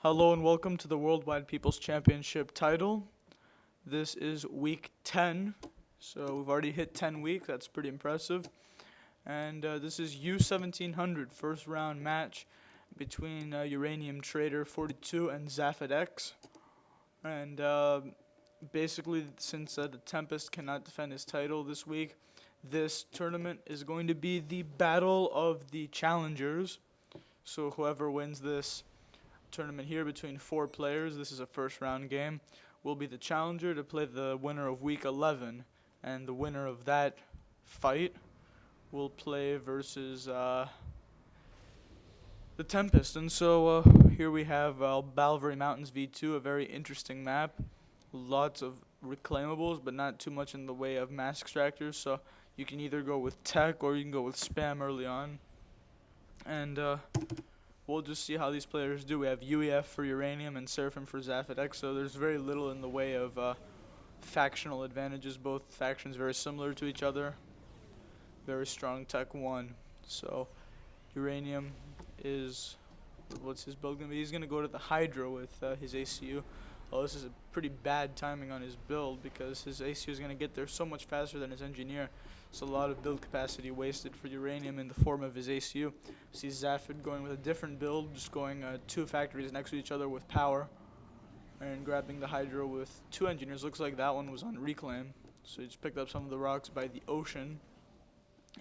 Hello and welcome to the Worldwide People's Championship title. This is week 10, so we've already hit 10 weeks. That's pretty impressive. And this is U-1700 first round match between Uranium Trader 42 and Zafid X. And basically, since the Tempest cannot defend his title this week, this tournament is going to be the battle of the challengers. So whoever wins this tournament here between 4 players, this is a first round game, will be the challenger to play the winner of week 11, and the winner of that fight will play versus the Tempest. And so here we have Balvery Mountains v2, a very interesting map, lots of reclaimables but not too much in the way of mass extractors, so you can either go with tech or you can go with spam early on. And we'll just see how these players do. We have UEF for Uranium and Seraphim for Zafid X, so there's very little in the way of factional advantages. Both factions very similar to each other. Very strong Tech 1. So Uranium is, what's his build going to be? He's going to go to the Hydra with his ACU. Oh, this is a pretty bad timing on his build because his ACU is going to get there so much faster than his engineer. So a lot of build capacity wasted for Uranium in the form of his ACU. See Zafid going with a different build, just going 2 factories next to each other with power. And grabbing the Hydra with 2 engineers. Looks like that one was on reclaim. So he just picked up some of the rocks by the ocean.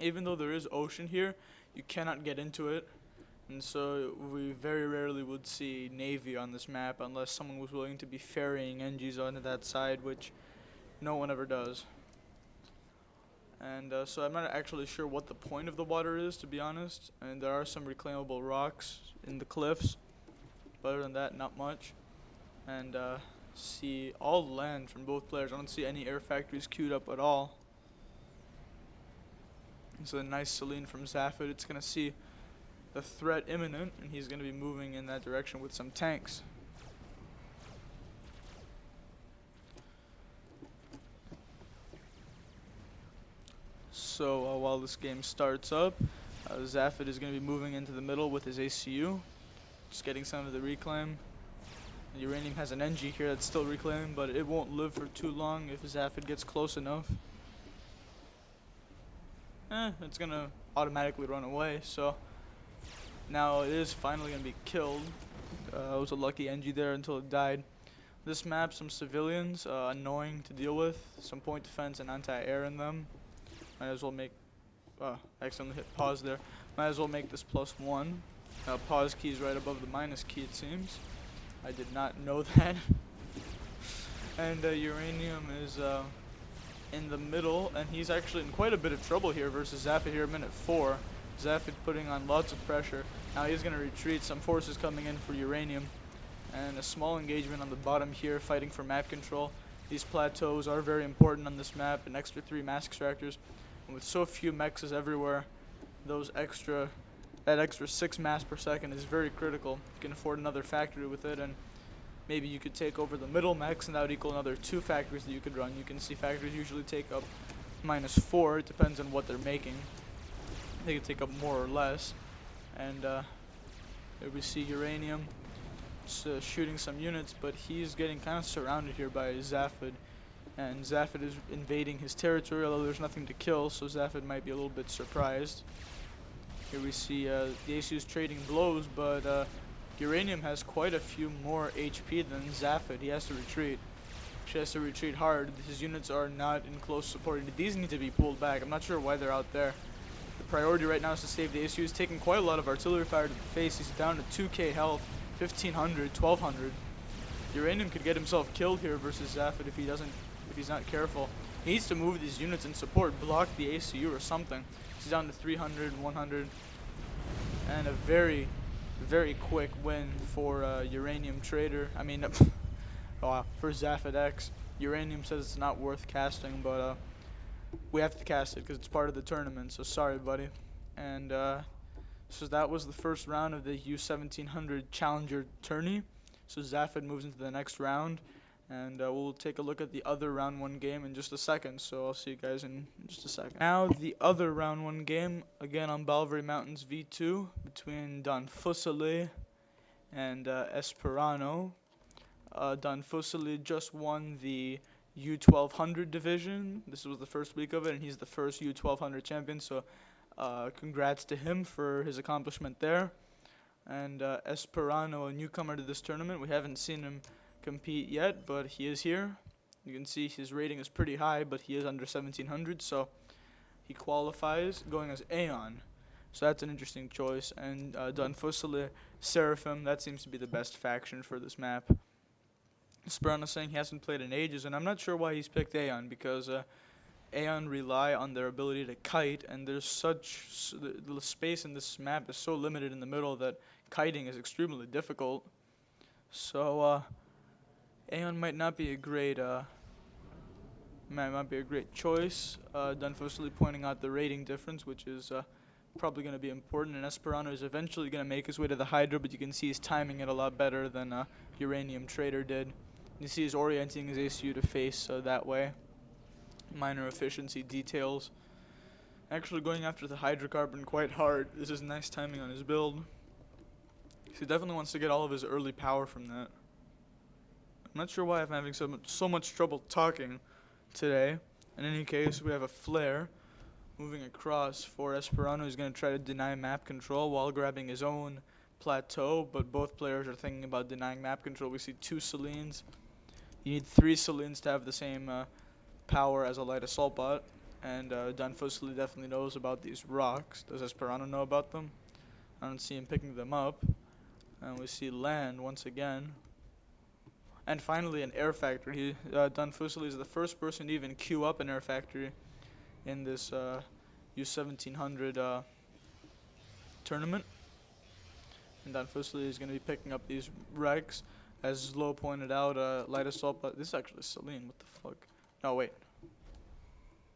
Even though there is ocean here, you cannot get into it. And so we very rarely would see Navy on this map unless someone was willing to be ferrying NGs onto that side, which no one ever does. And so I'm not actually sure what the point of the water is, to be honest. And there are some reclaimable rocks in the cliffs. But other than that, not much. And see all land from both players. I don't see any air factories queued up at all. It's a nice Celine from Zafid. It's going to see the threat imminent, and he's going to be moving in that direction with some tanks. So while this game starts up, Zafid is going to be moving into the middle with his ACU, just getting some of the reclaim. Uranium has an NG here that's still reclaiming, but it won't live for too long if Zafid gets close enough. It's going to automatically run away, so now it is finally going to be killed. It was a lucky NG there until it died. This map, some civilians, annoying to deal with, some point defense and anti-air in them. Might as well make, accidentally hit pause there. Might as well make this +1. Pause key is right above the minus key, it seems. I did not know that. And Uranium is in the middle, and he's actually in quite a bit of trouble here versus Zafid here at minute 4. Zafid putting on lots of pressure. Now he's going to retreat, some forces coming in for Uranium. And a small engagement on the bottom here, fighting for map control. These plateaus are very important on this map, an extra 3 mass extractors. And with so few mechs everywhere, that extra 6 mass per second is very critical. You can afford another factory with it, and maybe you could take over the middle mechs, and that would equal another 2 factories that you could run. You can see factories usually take up -4. It depends on what they're making. They could take up more or less. And here we see Uranium just, shooting some units, but he's getting kind of surrounded here by Zafid. And Zafid is invading his territory, although there's nothing to kill, so Zafid might be a little bit surprised. Here we see the ACU is trading blows, but Uranium has quite a few more HP than Zafid. He has to retreat. He has to retreat hard. His units are not in close support. These need to be pulled back. I'm not sure why they're out there. The priority right now is to save the ACU. He's taking quite a lot of artillery fire to the face. He's down to 2k health, 1500, 1200. Uranium could get himself killed here versus Zafid if he's not careful. He needs to move these units in support, block the ACU or something. He's down to 300, 100, and a very, very quick win for Uranium Trader. I mean, for Zafid X. Uranium says it's not worth casting, but we have to cast it because it's part of the tournament, so sorry, buddy. And so that was the first round of the U-1700 Challenger tourney. So Zafid moves into the next round, and we'll take a look at the other round 1 game in just a second, so I'll see you guys in just a second. Now the other round 1 game, again on Balvery Mountains v2, between Don Fuseli and Esperano. Don Fuseli just won the U-1200 division. This was the first week of it, and he's the first U-1200 champion, so congrats to him for his accomplishment there. And Esperano, a newcomer to this tournament. We haven't seen him compete yet, but he is here. You can see his rating is pretty high, but he is under 1700, so he qualifies going as Aeon. So that's an interesting choice. And Don Fuseli, Seraphim, that seems to be the best faction for this map. Esperano saying he hasn't played in ages, and I'm not sure why he's picked Aeon, because Aeon rely on their ability to kite, and there's the space in this map is so limited in the middle that kiting is extremely difficult. So Aeon might not be a great choice. Don Fuseli pointing out the rating difference, which is probably going to be important, and Esperano is eventually going to make his way to the Hydra, but you can see he's timing it a lot better than Uranium Trader did. You see he's orienting his ACU to face that way. Minor efficiency details. Actually going after the hydrocarbon quite hard. This is nice timing on his build. He definitely wants to get all of his early power from that. I'm not sure why I'm having so much trouble talking today. In any case, we have a flare moving across for Esperano. He's going to try to deny map control while grabbing his own plateau, but both players are thinking about denying map control. We see 2 Selines. You need 3 Selines to have the same power as a light assault bot, and Don Fuseli definitely knows about these rocks. Does Esperano know about them? I don't see him picking them up. And we see land once again. And finally an air factory. Don Fuseli is the first person to even queue up an air factory in this U-1700 tournament. And Don Fuseli is going to be picking up these wrecks. As Zlo pointed out, light assault, but this is actually Celine. What the fuck? No, wait.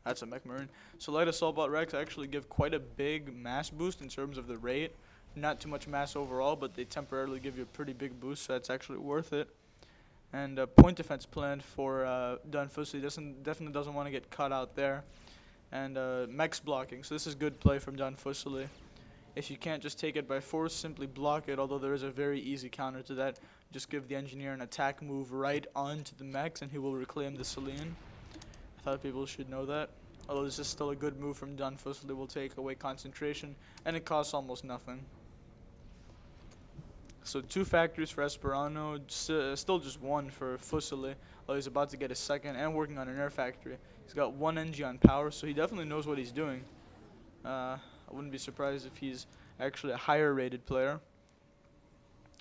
That's a mech marine. So light assault bot wrecks actually give quite a big mass boost in terms of the rate. Not too much mass overall, but they temporarily give you a pretty big boost, so that's actually worth it. And point defense planned for Don Fuseli. Definitely doesn't want to get caught out there. And mechs blocking, so this is good play from Don Fuseli. If you can't just take it by force, simply block it, although there is a very easy counter to that. Just give the engineer an attack move right onto the mechs and he will reclaim the Celine. I thought people should know that. Although this is still a good move from Don Fuseli, will take away concentration, and it costs almost nothing. So 2 factories for Esperano, still just 1 for Fuseli, although he's about to get a second and working on an air factory. He's got 1 NG on power, so he definitely knows what he's doing. I wouldn't be surprised if he's actually a higher rated player.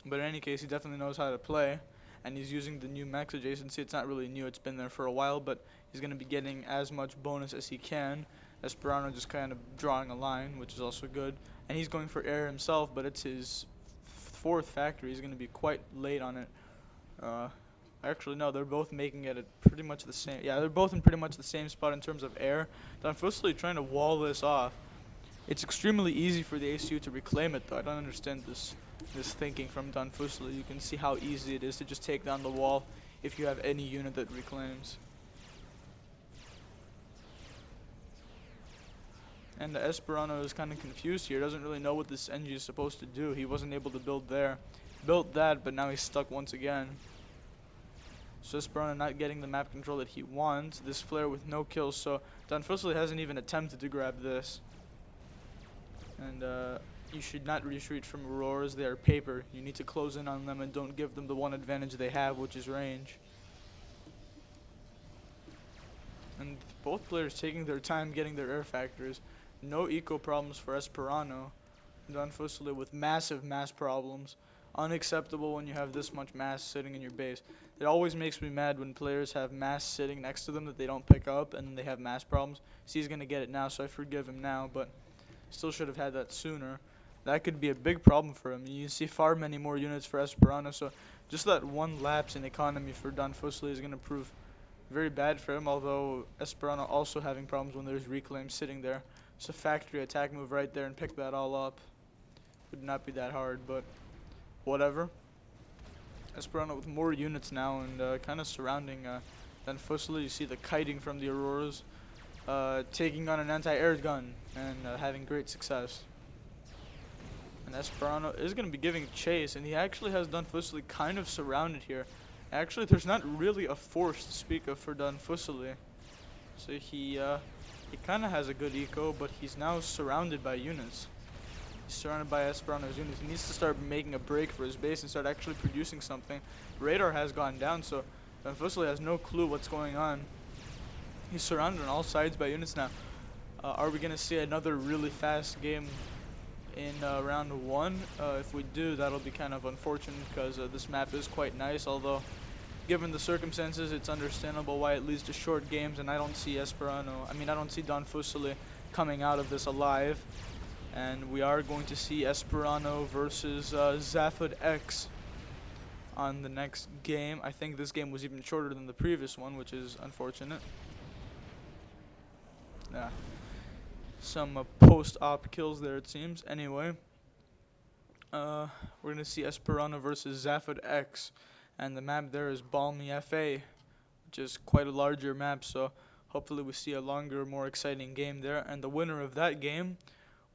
But in any case, he definitely knows how to play, and he's using the new max adjacency. It's not really new, it's been there for a while, but he's going to be getting as much bonus as he can. Esperano just kind of drawing a line, which is also good. And he's going for air himself, but it's his 4th factory. He's going to be quite late on it. Actually, no, they're both making it at pretty much the same. Yeah, they're both in pretty much the same spot in terms of air. Don Fuseli trying to wall this off. It's extremely easy for the ACU to reclaim it, though. I don't understand this thinking from Don Fuseli. You can see how easy it is to just take down the wall if you have any unit that reclaims. And the Esperano is kind of confused here. Doesn't really know what this NG is supposed to do. He wasn't able to build there. Built that, but now he's stuck once again. So Esperano not getting the map control that he wants. This flare with no kills, so Don Fuseli hasn't even attempted to grab this. And you should not retreat from Auroras. They are paper. You need to close in on them and don't give them the one advantage they have, which is range. And both players taking their time getting their air factors. No eco problems for Esperano. Don Fuseli with massive mass problems. Unacceptable when you have this much mass sitting in your base. It always makes me mad when players have mass sitting next to them that they don't pick up and they have mass problems. See, he's going to get it now, so I forgive him now, but still should have had that sooner. That could be a big problem for him. You see far many more units for Esperano, so just that one lapse in economy for Don Fuseli is going to prove very bad for him, although Esperano also having problems when there's reclaim sitting there. So factory attack move right there and pick that all up. Would not be that hard, but whatever. Esperano with more units now and kind of surrounding Don Fuseli. You see the kiting from the Auroras, taking on an anti-air gun and having great success. And Esperano is going to be giving chase, and he actually has Dunfusili kind of surrounded here. Actually, there's not really a force to speak of for Dunfusili. So he kind of has a good eco, but he's now surrounded by units. He's surrounded by Esperano's units. He needs to start making a break for his base and start actually producing something. Radar has gone down, so Dunfusili has no clue what's going on. He's surrounded on all sides by units now. Are we going to see another really fast game in round 1? If we do, that'll be kind of unfortunate because this map is quite nice, although given the circumstances, it's understandable why it leads to short games, and I don't see I don't see Dunfusili coming out of this alive. And we are going to see Esperano versus Zafud X on the next game. I think this game was even shorter than the previous one, which is unfortunate. Yeah. Some post-op kills there, it seems. Anyway, we're going to see Esperano versus Zafud X. And the map there is Balmy FA, which is quite a larger map. So hopefully we see a longer, more exciting game there. And the winner of that game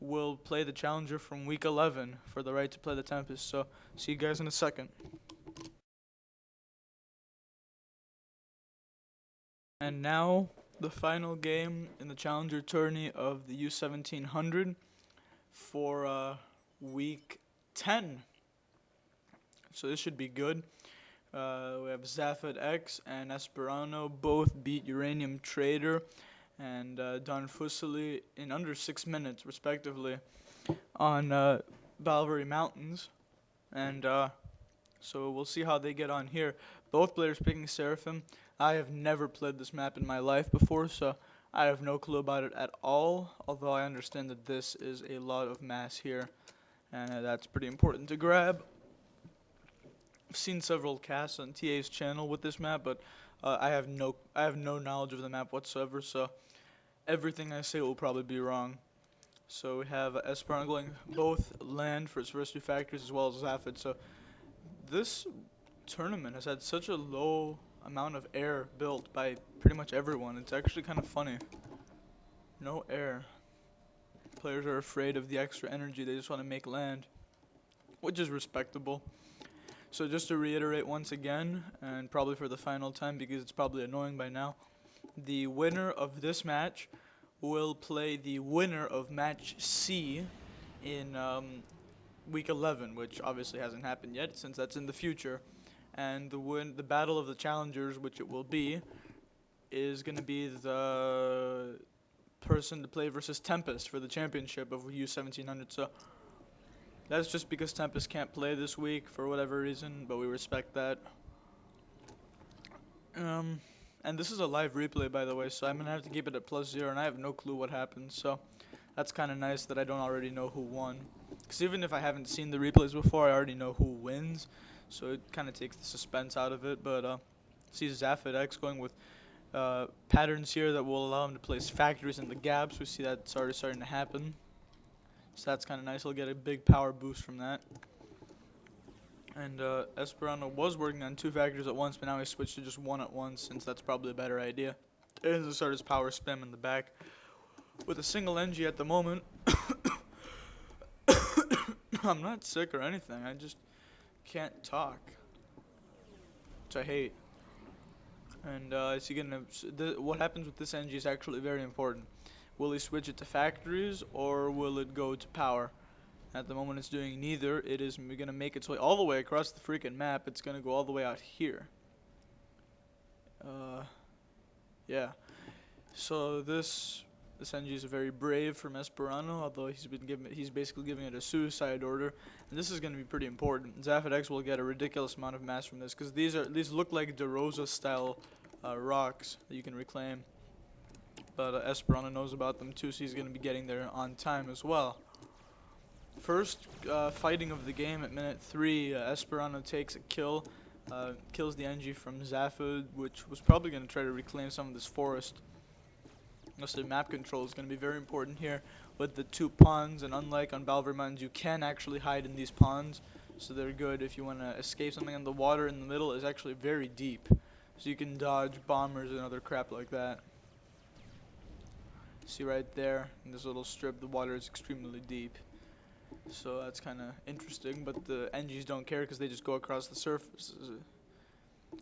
will play the challenger from week 11 for the right to play the Tempest. So see you guys in a second. And now the final game in the challenger tourney of the U-1700 for week 10. So this should be good. We have Zafud X and Esperano both beat Uranium Trader and Dunfusili in under 6 minutes, respectively, on Balvery Mountains. And so we'll see how they get on here. Both players picking Seraphim. I have never played this map in my life before, so I have no clue about it at all, although I understand that this is a lot of mass here, and that's pretty important to grab. I've seen several casts on TA's channel with this map, but I have no knowledge of the map whatsoever, so everything I say will probably be wrong. So we have Esperano going both land for his first 2 factories as well as Zafud. So this tournament has had such a low amount of air built by pretty much everyone. It's actually kind of funny. No air. Players are afraid of the extra energy. They just want to make land, which is respectable. So just to reiterate once again, and probably for the final time because it's probably annoying by now, the winner of this match will play the winner of match C in week 11, which obviously hasn't happened yet since that's in the future. And the battle of the challengers, which it will be, is going to be the person to play versus Tempest for the championship of U-1700. So that's just because Tempest can't play this week for whatever reason, but we respect that. And this is a live replay, by the way, so I'm going to have to keep it at +0, and I have no clue what happens. So that's kind of nice that I don't already know who won. Because even if I haven't seen the replays before, I already know who wins. So it kind of takes the suspense out of it. But see Zafud X going with patterns here that will allow him to place factories in the gaps. We see that starting to happen. So that's kind of nice. He'll get a big power boost from that. And Esperano was working on 2 factories at once, but now he switched to just 1 at once, since that's probably a better idea. And he'll start his power spam in the back with a single NG at the moment. I'm not sick or anything. I just can't talk, which I hate. And is he gonna? What happens with this NG is actually very important. Will he switch it to factories or will it go to power? At the moment, it's doing neither. It is gonna make its way all the way across the freaking map. It's gonna go all the way out here. Yeah. So this NG is very brave from Esperano, although he's basically giving it a suicide order. And this is going to be pretty important. Zafud X will get a ridiculous amount of mass from this, because these look like DeRosa style rocks that you can reclaim. But Esperano knows about them too, so he's going to be getting there on time as well. First fighting of the game at minute 3, Esperano takes a kill, kills the NG from Zafud, which was probably going to try to reclaim some of this forest. So map control is going to be very important here with the 2 ponds, and unlike on Balver Mountains, you can actually hide in these ponds, so they're good if you want to escape something. And the water in the middle is actually very deep, so you can dodge bombers and other crap like that. See right there, in this little strip, the water is extremely deep. So that's kind of interesting, but the NGs don't care because they just go across the surface.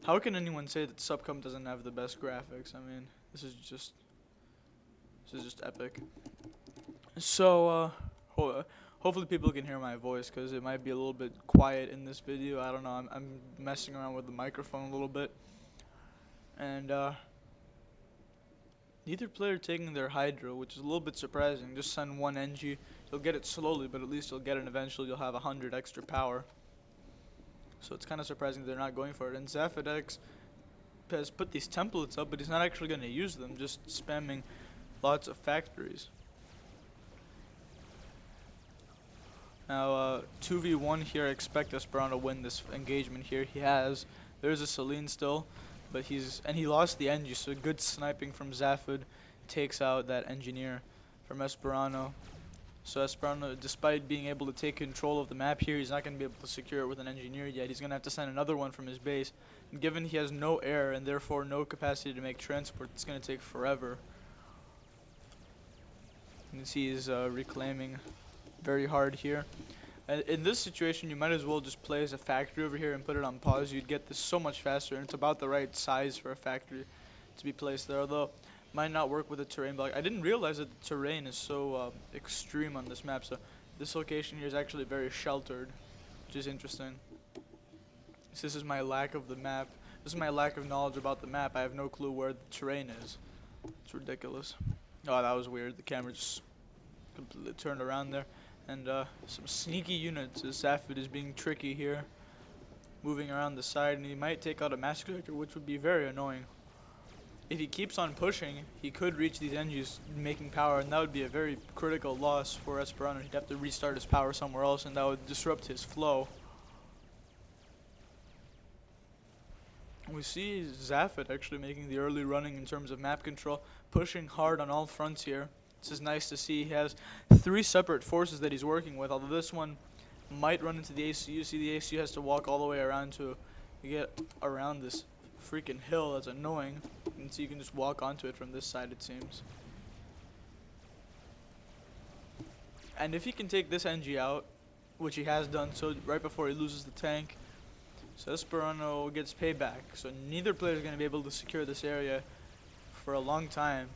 How can anyone say that Subcom doesn't have the best graphics? I mean, this is just epic. So, hopefully people can hear my voice because it might be a little bit quiet in this video. I don't know. I'm messing around with the microphone a little bit, and neither player taking their Hydra, which is a little bit surprising. Just send one NG. You'll get it slowly, but at least you'll get it eventually. You'll have 100 extra power. So it's kind of surprising they're not going for it. And Zafidex has put these templates up, but he's not actually going to use them, just spamming lots of factories. Now, 2v1 here, I expect Esperanto to win this engagement here. He has. There's a Celine still, but he lost the NG, so good sniping from Zafid takes out that engineer from Esperanto. So Esperanto, despite being able to take control of the map here, he's not going to be able to secure it with an engineer yet. He's going to have to send another one from his base. And given he has no air and therefore no capacity to make transport, it's going to take forever. You can see he's reclaiming very hard here. And in this situation, you might as well just play as a factory over here and put it on pause. You'd get this so much faster, and it's about the right size for a factory to be placed there, although might not work with the terrain block. I didn't realize that the terrain is so extreme on this map, so this location here is actually very sheltered, which is interesting. So this is my lack of the map. This is my lack of knowledge about the map. I have no clue where the terrain is. It's ridiculous. Oh, that was weird. The camera just completely turned around there. And some sneaky units as Zafid is being tricky here, moving around the side, and he might take out a master collector, which would be very annoying. If he keeps on pushing, he could reach these NGs making power, and that would be a very critical loss for Esperanto. He'd have to restart his power somewhere else, and that would disrupt his flow. We see Zafid actually making the early running in terms of map control, pushing hard on all fronts here. This is nice to see. He has 3 separate forces that he's working with, although this one might run into the ACU. See, the ACU has to walk all the way around to get around this freaking hill. That's annoying. And so you can just walk onto it from this side, it seems. And if he can take this NG out, which he has done so right before he loses the tank, so Esperanto gets payback. So neither player is going to be able to secure this area for a long time.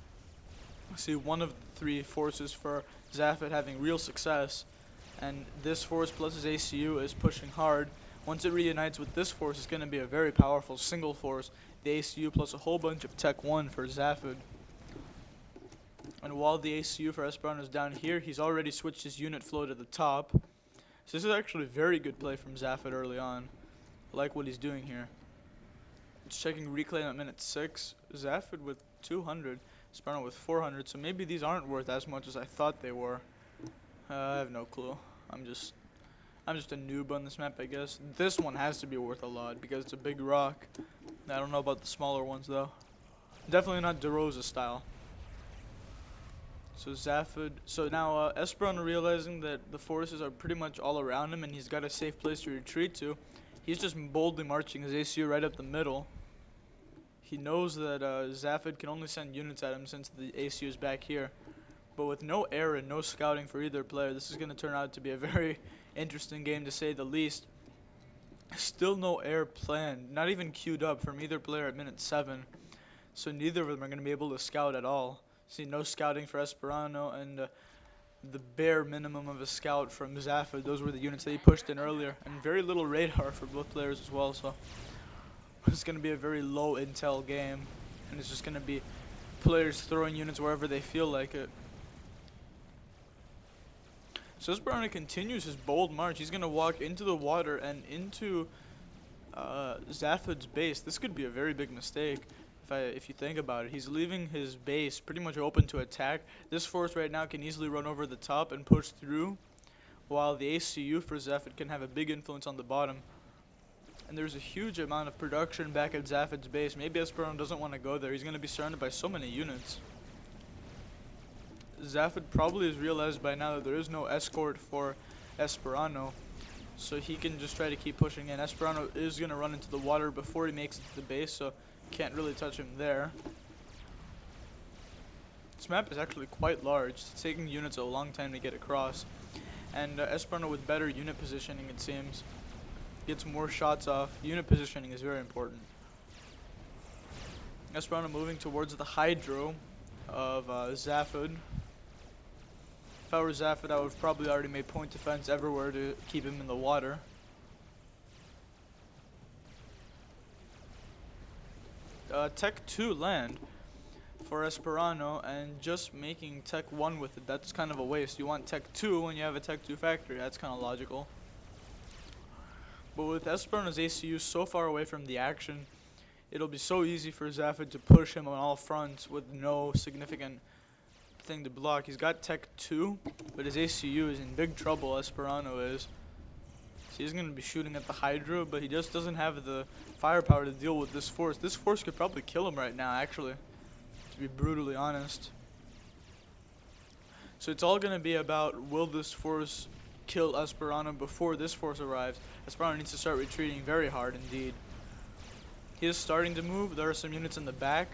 See, one of the 3 forces for Zafid having real success, and this force plus his ACU is pushing hard. Once it reunites with this force, it's going to be a very powerful single force. The ACU plus a whole bunch of Tech 1 for Zafid. And while the ACU for Esperanto is down here, he's already switched his unit flow to the top. So this is actually a very good play from Zafid early on. I like what he's doing here. Just checking reclaim at minute 6. Zafid with 200. Esperanto with 400, so maybe these aren't worth as much as I thought they were. I have no clue. I'm just a noob on this map, I guess. This one has to be worth a lot because it's a big rock. I don't know about the smaller ones though. Definitely not DeRosa style. So Zafid. So now Esperanto realizing that the forces are pretty much all around him and he's got a safe place to retreat to. He's just boldly marching his ACU right up the middle. He knows that Zafid can only send units at him since the ACU is back here. But with no air and no scouting for either player, this is going to turn out to be a very interesting game to say the least. Still no air planned, not even queued up from either player at minute 7. So neither of them are going to be able to scout at all. See, no scouting for Esperanto and the bare minimum of a scout from Zafid. Those were the units that he pushed in earlier. And very little radar for both players as well, so it's going to be a very low intel game, and it's just going to be players throwing units wherever they feel like it. So Esperanto continues his bold march. He's going to walk into the water and into Zafid's base. This could be a very big mistake if you think about it. He's leaving his base pretty much open to attack. This force right now can easily run over the top and push through, while the ACU for Zafid can have a big influence on the bottom. And there's a huge amount of production back at Zafid's base. Maybe Esperanto doesn't want to go there. He's going to be surrounded by so many units. Zafid probably has realized by now that there is no escort for Esperanto, so he can just try to keep pushing in. Esperanto is going to run into the water before he makes it to the base, so can't really touch him there. This map is actually quite large. It's taking units a long time to get across. And Esperanto with better unit positioning, it seems, gets more shots off. Unit positioning is very important. Esperanto moving towards the hydro of Zaphod. If I were Zaphod, I would have probably already made point defense everywhere to keep him in the water. Tech 2 land for Esperanto, and just making Tech 1 with it, that's kind of a waste. You want Tech 2 when you have a Tech 2 factory, that's kind of logical. But with Esperanto's ACU so far away from the action, it'll be so easy for Zaphod to push him on all fronts with no significant thing to block. He's got Tech 2, but his ACU is in big trouble, Esperanto is. So he's going to be shooting at the Hydra, but he just doesn't have the firepower to deal with this force. This force could probably kill him right now, actually, to be brutally honest. So it's all going to be about, will this force kill Esperanto before this force arrives? Esperanto needs to start retreating very hard indeed. He is starting to move. There are some units in the back,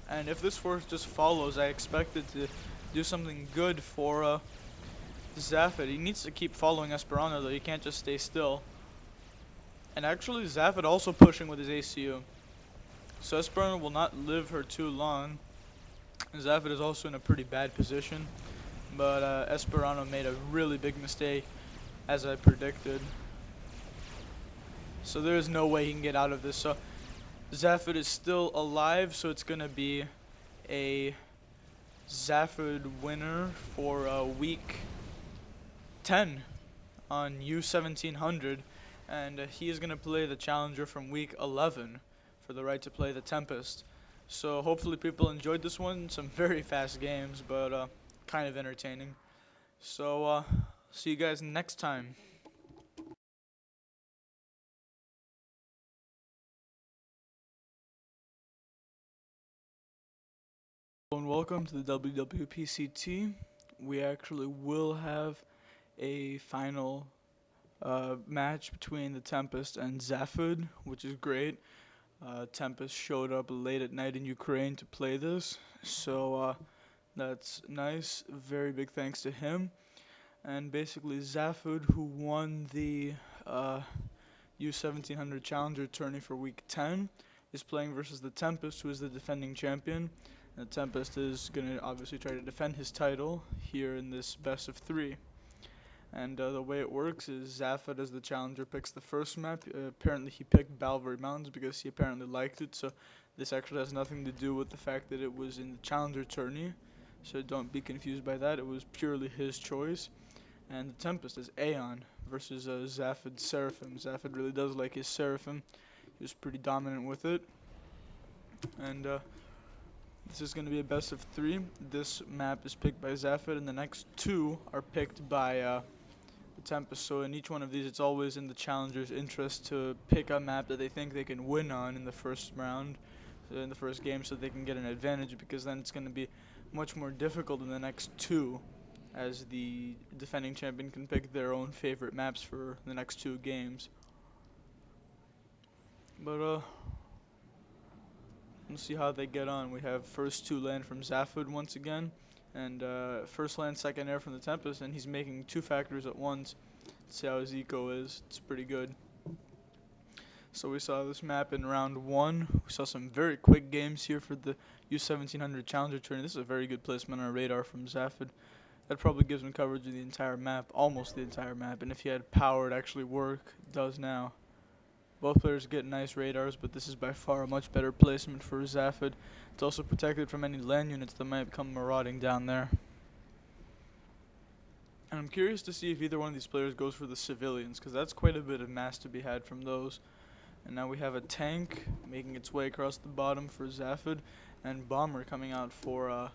and if this force just follows, I expect it to do something good for Zaphod. He needs to keep following Esperanto, though. He can't just stay still. And actually, Zaphod also pushing with his ACU. So Esperanto will not live her too long. Zaphod is also in a pretty bad position. But Esperanto made a really big mistake, as I predicted. So there is no way he can get out of this. So Zaphod is still alive, so it's going to be a Zaphod winner for week 10 on U-1700, and he is going to play the challenger from week 11 for the right to play the Tempest. So hopefully people enjoyed this one. Some very fast games, but kind of entertaining. So see you guys next time. And welcome to the WWPCT. We actually will have a final match between the Tempest and Zaphod, which is great. Tempest showed up late at night in Ukraine to play this, so that's nice. Very big thanks to him. And basically Zaphod, who won the U-1700 Challenger tourney for week 10, is playing versus the Tempest, who is the defending champion. And the Tempest is going to obviously try to defend his title here in this best of 3. And the way it works is Zaphod, as the challenger, picks the first map. Apparently he picked Balvery Mountains because he apparently liked it, so this actually has nothing to do with the fact that it was in the challenger tourney. So don't be confused by that. It was purely his choice. And the Tempest is Aeon versus Zaphod's Seraphim. Zaphod really does like his Seraphim. He was pretty dominant with it. And this is going to be a best of 3. This map is picked by Zaphod, and the next 2 are picked by the Tempest. So in each one of these, it's always in the challenger's interest to pick a map that they think they can win on in the first round, in the first game, so they can get an advantage, because then it's going to be much more difficult in the next 2, as the defending champion can pick their own favorite maps for the next 2 games. But we'll see how they get on. We have first 2 land from Zaphod once again, and first land, second air from the Tempest, and he's making 2 factors at once. Let's see how his eco is. It's pretty good. So we saw this map in round 1. We saw some very quick games here for the U-1700 Challenger tourney. This is a very good placement on our radar from Zaphod. That probably gives him coverage of the entire map, almost the entire map, and if he had power to actually work, it does now. Both players get nice radars, but this is by far a much better placement for Zaphod. It's also protected from any land units that might come marauding down there. And I'm curious to see if either one of these players goes for the civilians, because that's quite a bit of mass to be had from those. And now we have a tank making its way across the bottom for Zaphod, and Bomber coming out for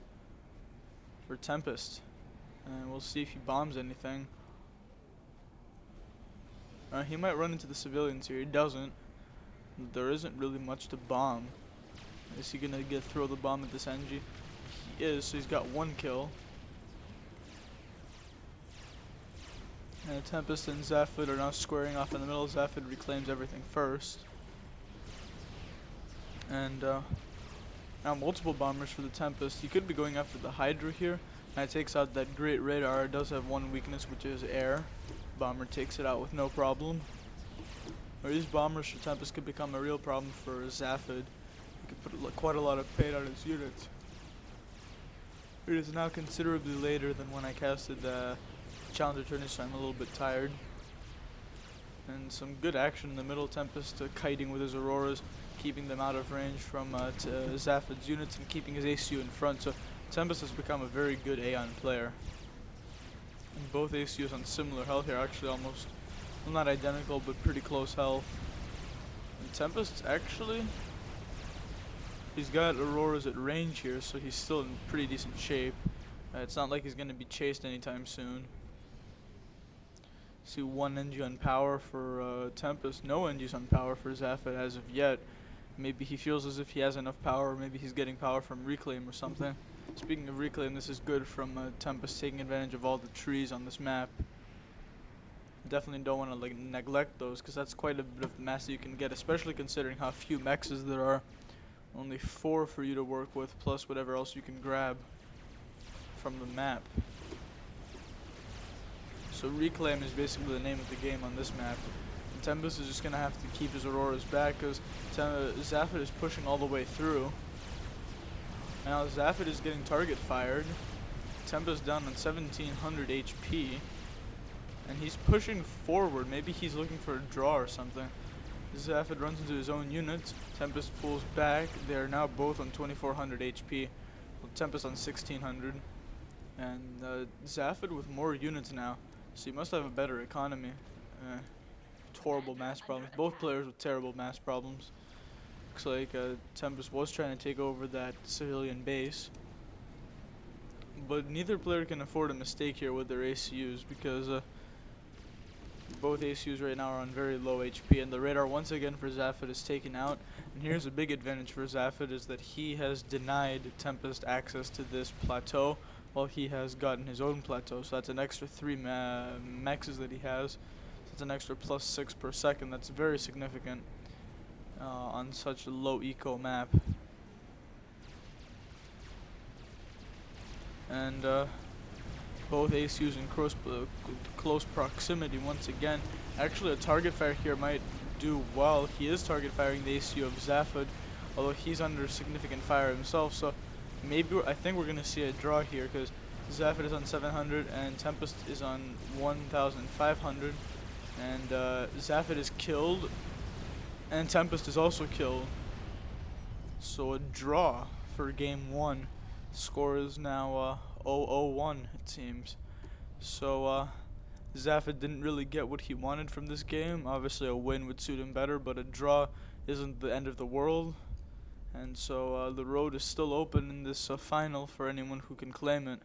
Tempest. And we'll see if he bombs anything. He might run into the civilians here. He doesn't. There isn't really much to bomb. Is he gonna throw the bomb at this NG? He is, so he's got 1 kill. And Tempest and Zaphod are now squaring off in the middle. Zaphod reclaims everything first. And now multiple bombers for the Tempest. He could be going after the Hydra here, And it takes out that great radar. It does have one weakness, which is air. Bomber takes it out with no problem. Or these bombers for Tempest could become a real problem for Zaphod. He could put quite a lot of pain on his units. It is now considerably later than when I casted the Challenger tourney, so I'm a little bit tired. And some good action in the middle. Tempest kiting with his Auroras, keeping them out of range from Zaphod's units and keeping his ACU in front. So Tempest has become a very good Aeon player. And both ACUs on similar health here, actually almost, well, not identical, but pretty close health. And Tempest actually, he's got Auroras at range here, so he's still in pretty decent shape. It's not like he's going to be chased anytime soon. See one NG on power for Tempest, no NGs on power for Zaphod as of yet. Maybe he feels as if he has enough power, or maybe he's getting power from Reclaim or something. Speaking of Reclaim, this is good from Tempest taking advantage of all the trees on this map. Definitely don't want to neglect those, because that's quite a bit of mass that you can get, especially considering how few mexes there are. Only 4 for you to work with, plus whatever else you can grab from the map. So Reclaim is basically the name of the game on this map. And Tempest is just going to have to keep his Auroras back, because Zaphod is pushing all the way through. Now Zaphod is getting target fired. Tempest down on 1700 HP. And he's pushing forward. Maybe he's looking for a draw or something. Zaphod runs into his own units. Tempest pulls back. They are now both on 2400 HP. Well, Tempest on 1600. And Zaphod with more units now. So he must have a better economy. Horrible mass problems. Both players with terrible mass problems. Looks like Tempest was trying to take over that civilian base. But neither player can afford a mistake here with their ACUs, because both ACUs right now are on very low HP, and the radar once again for Zaphod is taken out. And here's a big advantage for Zaphod, is that he has denied Tempest access to this plateau, while he has gotten his own plateau. So that's an extra 3 mexes that he has. So that's an extra +6 per second. That's very significant on such a low eco map. And both ACUs in close proximity once again. Actually, a target fire here might do well. He is target firing the ACU of Zaphod, although he's under significant fire himself. So maybe I think we're going to see a draw here, because Zaphod is on 700 and Tempest is on 1500. And Zaphod is killed and Tempest is also killed. So a draw for game 1. Score is now 0-0-1, it seems. So Zaphod didn't really get what he wanted from this game. Obviously a win would suit him better, but a draw isn't the end of the world. And so the road is still open in this final for anyone who can claim it.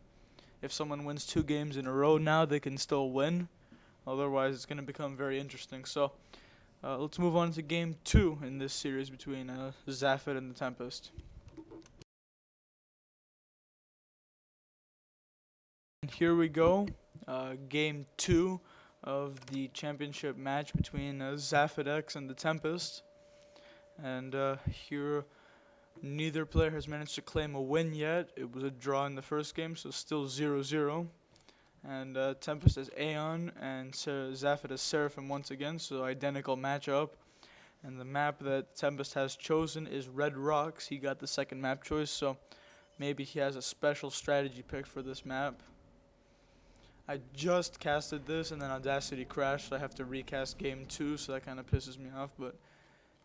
If someone wins 2 games in a row now, they can still win. Otherwise, it's going to become very interesting. So let's move on to game 2 in this series between Zaphod and the Tempest. And here we go. Game 2 of the championship match between Zaphod X and the Tempest. And here, neither player has managed to claim a win yet. It was a draw in the first game, so still 0-0. And Tempest has Aeon and Zaphod has Seraphim once again, so identical matchup. And the map that Tempest has chosen is Red Rocks. He got the second map choice, so maybe he has a special strategy pick for this map. I just casted this and then Audacity crashed, so I have to recast game 2, so that kind of pisses me off, but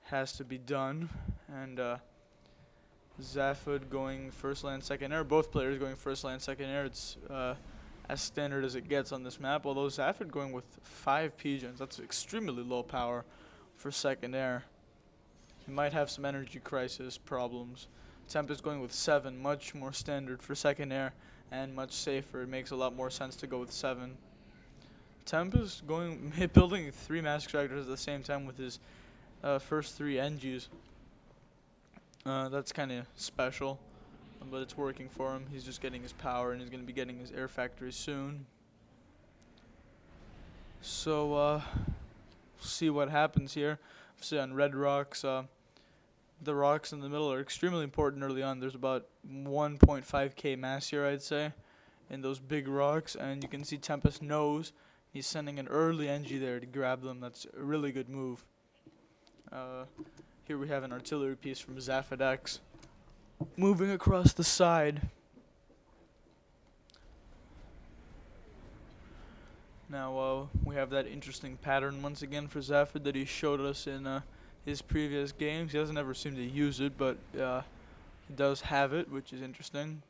has to be done. And Zaphod going first land, second air. Both players going first land, second air. It's as standard as it gets on this map, although Zaphod going with 5 pigeons. That's extremely low power for second air. He might have some energy crisis problems. Tempest going with 7, much more standard for second air and much safer. It makes a lot more sense to go with 7. Tempest building 3 mass extractors at the same time with his first 3 NGs. That's kind of special, but it's working for him. He's just getting his power, and he's going to be getting his air factory soon. So, see what happens here. See on Red Rocks, the rocks in the middle are extremely important early on. There's about 1.5k mass here, I'd say. in those big rocks, and you can see Tempest knows he's sending an early NG there to grab them. That's a really good move. Here we have an artillery piece from Zafid X moving across the side. Now we have that interesting pattern once again for Zafid that he showed us in his previous games. He doesn't ever seem to use it, but he does have it, which is interesting.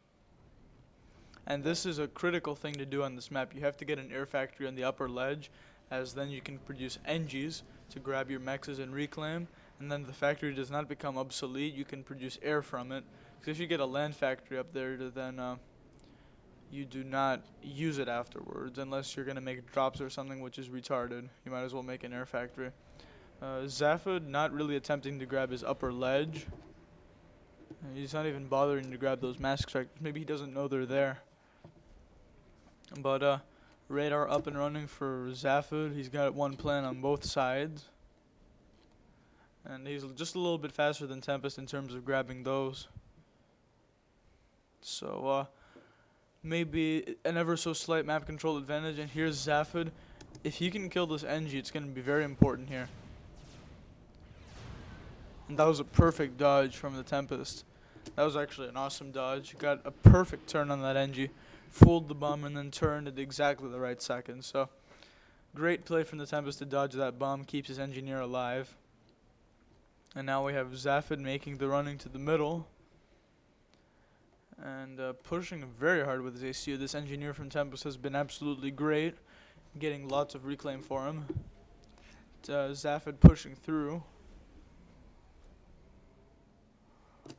And this is a critical thing to do on this map. You have to get an air factory on the upper ledge, as then you can produce NGs to grab your mexes and reclaim. And then the factory does not become obsolete. You can produce air from it. Because if you get a land factory up there, then you do not use it afterwards, unless you're going to make drops or something, which is retarded. You might as well make an air factory. Zafid not really attempting to grab his upper ledge. He's not even bothering to grab those mask strikers. Maybe he doesn't know they're there. But radar up and running for Zafid. He's got one plan on both sides. And he's just a little bit faster than Tempest in terms of grabbing those. So maybe an ever so slight map control advantage. And here's Zafid. If he can kill this NG, it's going to be very important here. And that was a perfect dodge from the Tempest. That was actually an awesome dodge. Got a perfect turn on that NG. Fooled the bomb and then turned at exactly the right second. So great play from the Tempest to dodge that bomb. Keeps his engineer alive. And now we have Zafid making the running to the middle. And pushing very hard with his ACU. This engineer from Tempest has been absolutely great. Getting lots of reclaim for him. Zafid pushing through.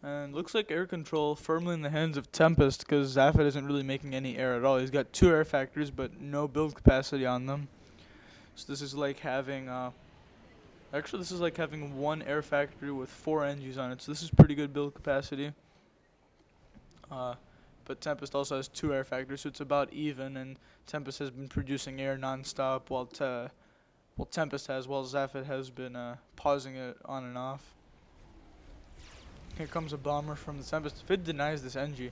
And looks like air control firmly in the hands of Tempest, because Zafid isn't really making any air at all. He's got 2 air factories, but no build capacity on them. So this is like having, actually this is like having 1 air factory with 4 NGs on it. So this is pretty good build capacity. But Tempest also has 2 air factories, so it's about even. And Tempest has been producing air non-stop, while Tempest has, while Zafid has been pausing it on and off. Here comes a bomber from the Tempest. If it denies this NG,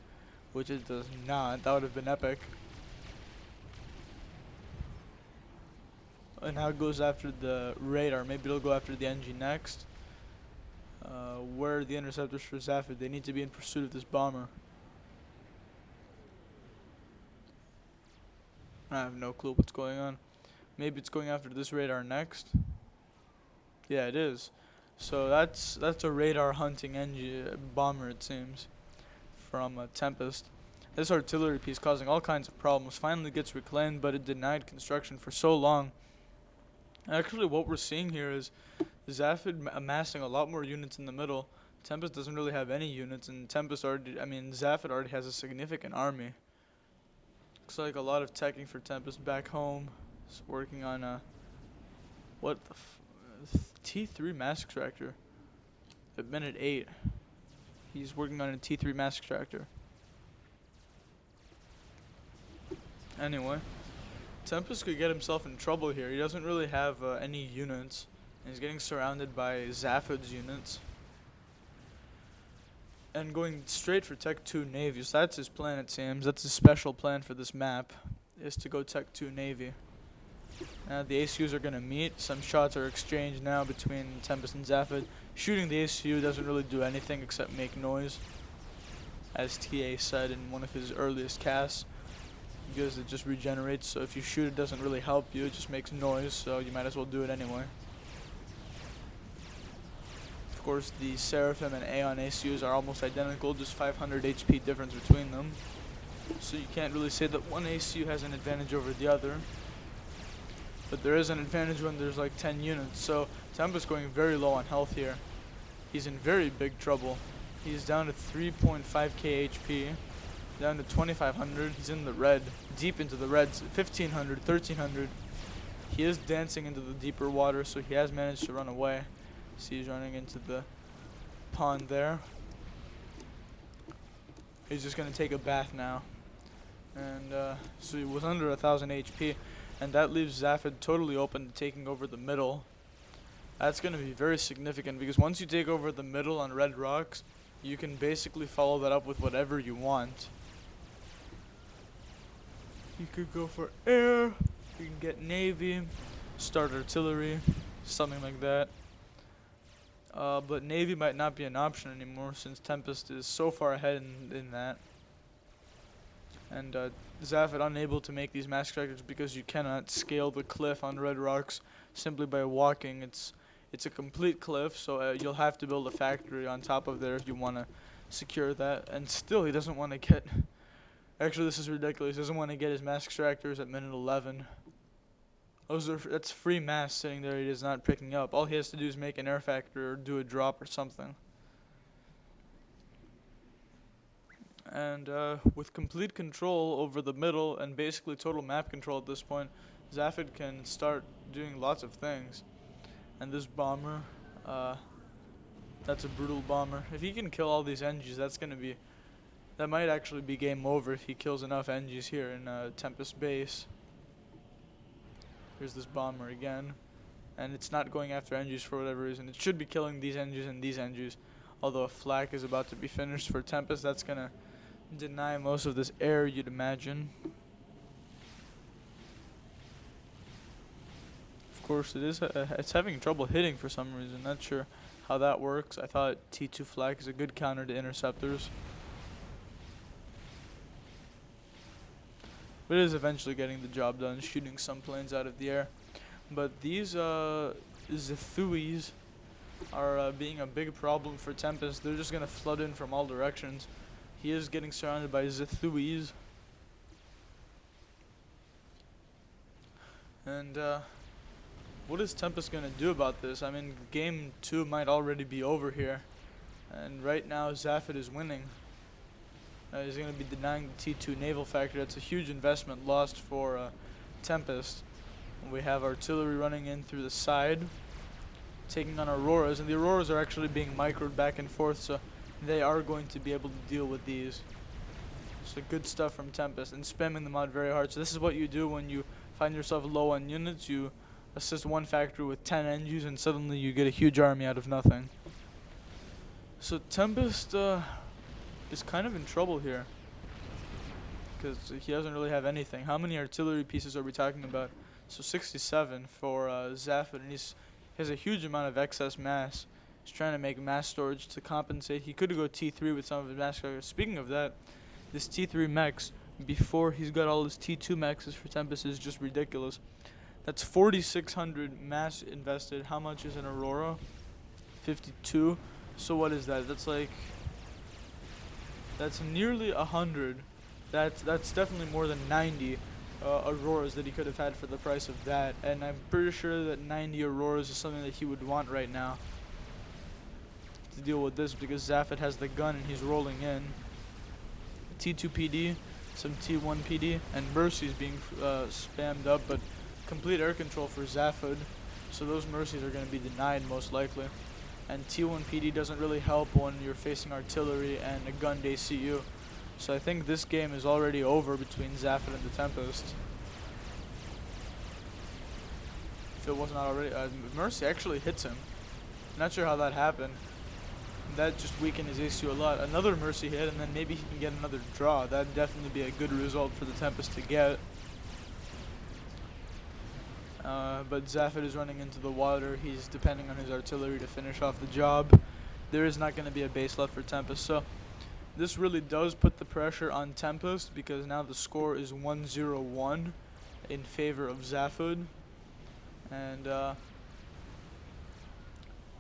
which it does not, that would have been epic. And now it goes after the radar. Maybe it'll go after the NG next. Where are the interceptors for Zafid? They need to be in pursuit of this bomber. I have no clue what's going on. Maybe it's going after this radar next. Yeah, it is. So that's a radar hunting bomber, it seems, from Tempest. This artillery piece causing all kinds of problems. Finally gets reclaimed, but it denied construction for so long. Actually, what we're seeing here is Zafid amassing a lot more units in the middle. Tempest doesn't really have any units, and Zafid already has a significant army. Looks like a lot of teching for Tempest back home. He's working on what the T3 mass extractor at minute 8. He's working on a T3 mass extractor. Anyway, Tempest could get himself in trouble here. He doesn't really have any units, and he's getting surrounded by Zafid's units. And going straight for Tech 2 Navy. So that's his plan, it seems. That's his special plan for this map, is to go Tech 2 Navy. The ACUs are going to meet. Some shots are exchanged now between Tempest and Zafid. Shooting the ACU doesn't really do anything except make noise, as TA said in one of his earliest casts, because it just regenerates. So if you shoot, it doesn't really help you. It just makes noise, so you might as well do it anyway. Of course, the Seraphim and Aeon ACUs are almost identical, just 500 HP difference between them. So you can't really say that one ACU has an advantage over the other. But there is an advantage when there's like 10 units. So Tempest going very low on health here. He's in very big trouble. He's down to 3.5k HP, down to 2500. He's in the red, deep into the reds, 1500, 1300. He is dancing into the deeper water, so he has managed to run away. See, he's running into the pond there. He's just going to take a bath now. And so he was under 1000 HP. And that leaves Zafid totally open to taking over the middle. That's going to be very significant, because once you take over the middle on red rocks, you can basically follow that up with whatever you want. You could go for air. You can get navy, start artillery, something like that. But navy might not be an option anymore since Tempest is so far ahead in that. And Zafid unable to make these mass extractors because you cannot scale the cliff on red rocks simply by walking. It's a complete cliff, so you'll have to build a factory on top of there if you want to secure that. And still, he doesn't want to get. Actually, this is ridiculous. He doesn't want to get his mass extractors at minute 11. That's free mass sitting there. He is not picking up. All he has to do is make an air factory or do a drop or something. And with complete control over the middle and basically total map control at this point, Zafid can start doing lots of things. And this bomber, that's a brutal bomber. If he can kill all these NGs, that might actually be game over if he kills enough NGs here in Tempest base. Here's this bomber again. And it's not going after NGs for whatever reason. It should be killing these NGs and these NGs. Although a flak is about to be finished for Tempest, that's going to deny most of this air, you'd imagine. Of course, it's having trouble hitting for some reason. Not sure how that works. I thought T2 flak is a good counter to interceptors. But it is eventually getting the job done, shooting some planes out of the air. But these Zethuis are being a big problem for Tempest. They're just going to flood in from all directions. He is getting surrounded by Zethuis. And what is Tempest going to do about this? I mean, game 2 might already be over here. And right now, Zafid is winning. He's going to be denying the T2 naval factory. That's a huge investment lost for Tempest. We have artillery running in through the side, taking on Auroras. And the Auroras are actually being microed back and forth, so they are going to be able to deal with these. So good stuff from Tempest, and spamming them out very hard. So this is what you do when you find yourself low on units. You assist one factory with 10 NGs, and suddenly you get a huge army out of nothing. So Tempest is kind of in trouble here, because he doesn't really have anything. How many artillery pieces are we talking about? So 67 for Zafid, and he has a huge amount of excess mass. He's trying to make mass storage to compensate. He could go T3 with some of his mass carriers. Speaking of that, this T3 mechs, before he's got all his T2 mechs for Tempest, is just ridiculous. That's 4,600 mass invested. How much is an Aurora? 52. So what is that? That's nearly 100. That's definitely more than 90 Auroras that he could have had for the price of that. And I'm pretty sure that 90 Auroras is something that he would want right now to deal with this, because Zafid has the gun and he's rolling in. T2 PD, some T1 PD, and Mercy's being spammed up, but complete air control for Zafid, so those Mercies are going to be denied most likely. And T1 PD doesn't really help when you're facing artillery and a gunned ACU. So I think this game is already over between Zafid and the Tempest. If it wasn't already, Mercy actually hits him. Not sure how that happened. That just weakened his ACU a lot. Another Mercy hit, and then maybe he can get another draw. That'd definitely be a good result for the Tempest to get. But Zafid is running into the water. He's depending on his artillery to finish off the job. There is not going to be a base left for Tempest. So this really does put the pressure on Tempest, because now the score is 1-0-1 in favor of Zafid. And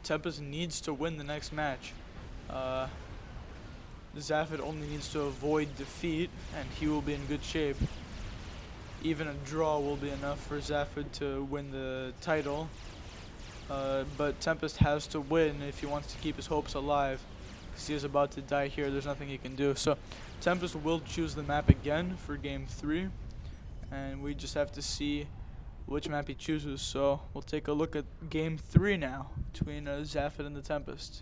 Tempest needs to win the next match. Zafid only needs to avoid defeat, and he will be in good shape. Even a draw will be enough for Zafid to win the title. But Tempest has to win if he wants to keep his hopes alive, because he is about to die here. There's nothing he can do. So Tempest will choose the map again for game 3, and we just have to see which map he chooses. So we'll take a look at game 3 now between Zafid and the Tempest.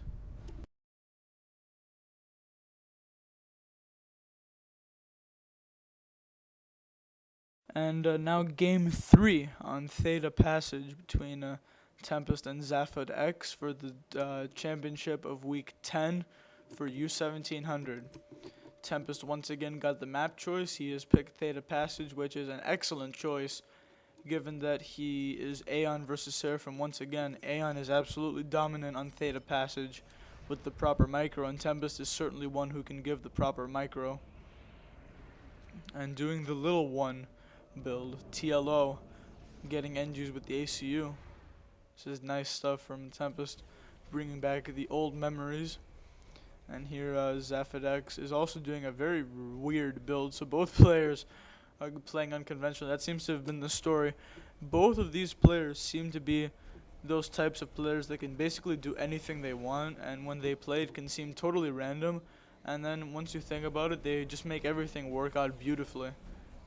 And now game 3 on Theta Passage between Tempest and Zafid X for the championship of week 10 for U-1700. Tempest once again got the map choice. He has picked Theta Passage, which is an excellent choice, given that he is Aeon versus Seraphim once again. Aeon is absolutely dominant on Theta Passage with the proper micro, and Tempest is certainly one who can give the proper micro. And doing the little one build, TLO, getting NGs with the ACU. This is nice stuff from Tempest, bringing back the old memories. And here Zafidex is also doing a very weird build, so both players are playing unconventional. That seems to have been the story. Both of these players seem to be those types of players that can basically do anything they want, and when they play it can seem totally random, and then once you think about it, they just make everything work out beautifully.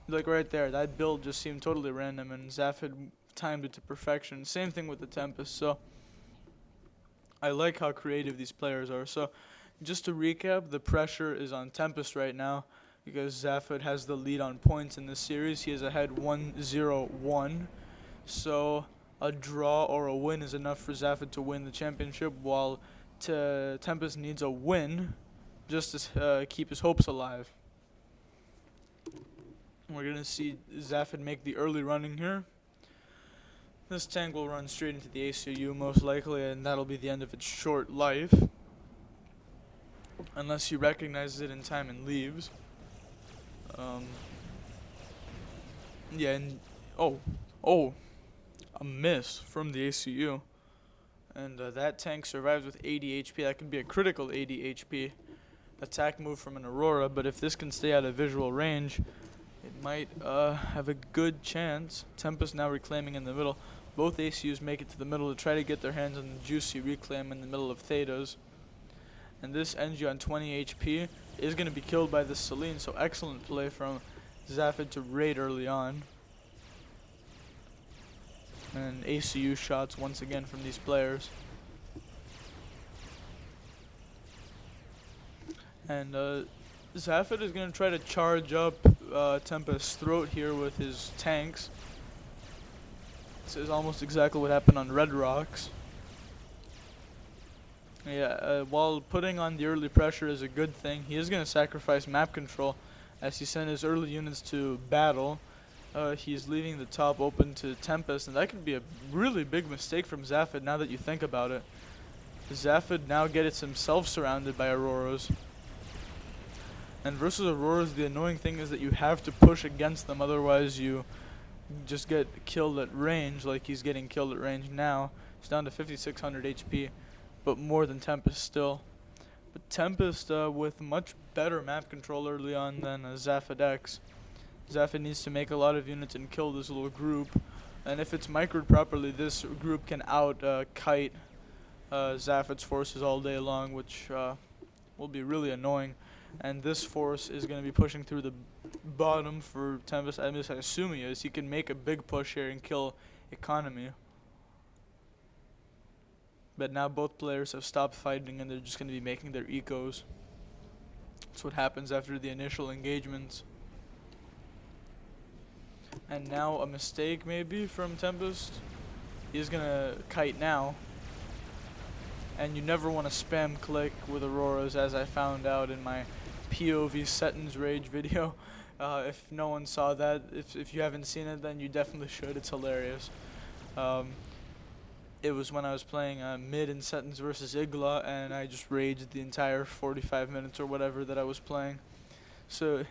Like right there, that build just seemed totally random, and Zaf had timed it to perfection. Same thing with the Tempest, so I like how creative these players are. So just to recap, the pressure is on Tempest right now because Zafid has the lead on points in this series. He is ahead 1-0-1, so a draw or a win is enough for Zafid to win the championship, while Tempest needs a win just to keep his hopes alive. We're going to see Zafid make the early running here. This tank will run straight into the ACU most likely, and that'll be the end of its short life. Unless he recognizes it in time and leaves. Yeah, and a miss from the ACU. And that tank survives with 80 HP. That could be a critical 80 HP attack move from an Aurora, but if this can stay out of visual range, it might have a good chance. Tempest now reclaiming in the middle. Both ACUs make it to the middle to try to get their hands on the juicy reclaim in the middle of Thetas. And this NG on 20 HP is going to be killed by this Celine, so excellent play from Zafid to raid early on. And ACU shots once again from these players. And Zafid is going to try to charge up Tempest's throat here with his tanks. This is almost exactly what happened on Red Rocks. Yeah, while putting on the early pressure is a good thing, he is going to sacrifice map control as he sent his early units to battle. He's leaving the top open to Tempest, and that could be a really big mistake from Zafid now that you think about it. Zafid now gets himself surrounded by Auroras. And versus Auroras, the annoying thing is that you have to push against them, otherwise you just get killed at range, like he's getting killed at range now. He's down to 5600 HP, but more than Tempest still. But Tempest with much better map control early on than Zafidex. Zafid needs to make a lot of units and kill this little group. And if it's microed properly, this group can kite Zafid's forces all day long, which will be really annoying. And this force is going to be pushing through the bottom for Tempest. I assume he is. He can make a big push here and kill Economy. But now both players have stopped fighting and they're just going to be making their ecos. That's what happens after the initial engagements. And now a mistake maybe from Tempest. He's going to kite now. And you never want to spam click with Auroras, as I found out in my POV Setton's Rage video. If no one saw that, if you haven't seen it, then you definitely should. It's hilarious. It was when I was playing mid in Setton's versus Igla, and I just raged the entire 45 minutes or whatever that I was playing. So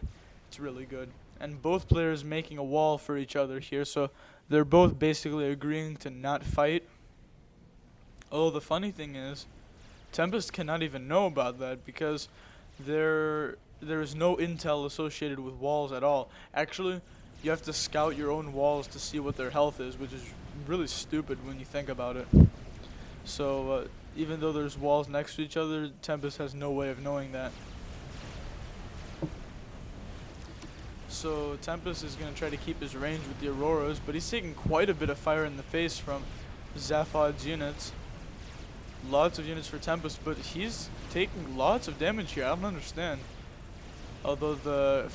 it's really good. And both players making a wall for each other here, so they're both basically agreeing to not fight. Oh, the funny thing is, Tempest cannot even know about that because there is no intel associated with walls at all. Actually, you have to scout your own walls to see what their health is, which is really stupid when you think about it. So even though there's walls next to each other, Tempest has no way of knowing that. So Tempest is going to try to keep his range with the Auroras, but he's taking quite a bit of fire in the face from Zafod's units. Lots of units for Tempest, but he's taking lots of damage here. I don't understand. Although the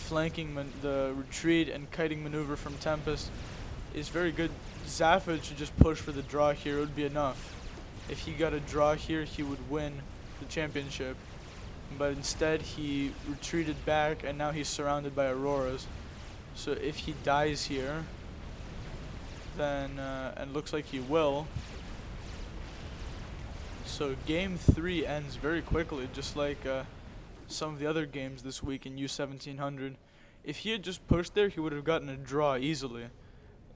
the retreat and kiting maneuver from Tempest is very good. Zafod should just push for the draw here. It would be enough. If he got a draw here, he would win the championship. but instead he retreated back, and now he's surrounded by Auroras. So if he dies here, then and looks like he will. So game 3 ends very quickly, just like some of the other games this week in U-1700. If he had just pushed there, he would have gotten a draw easily.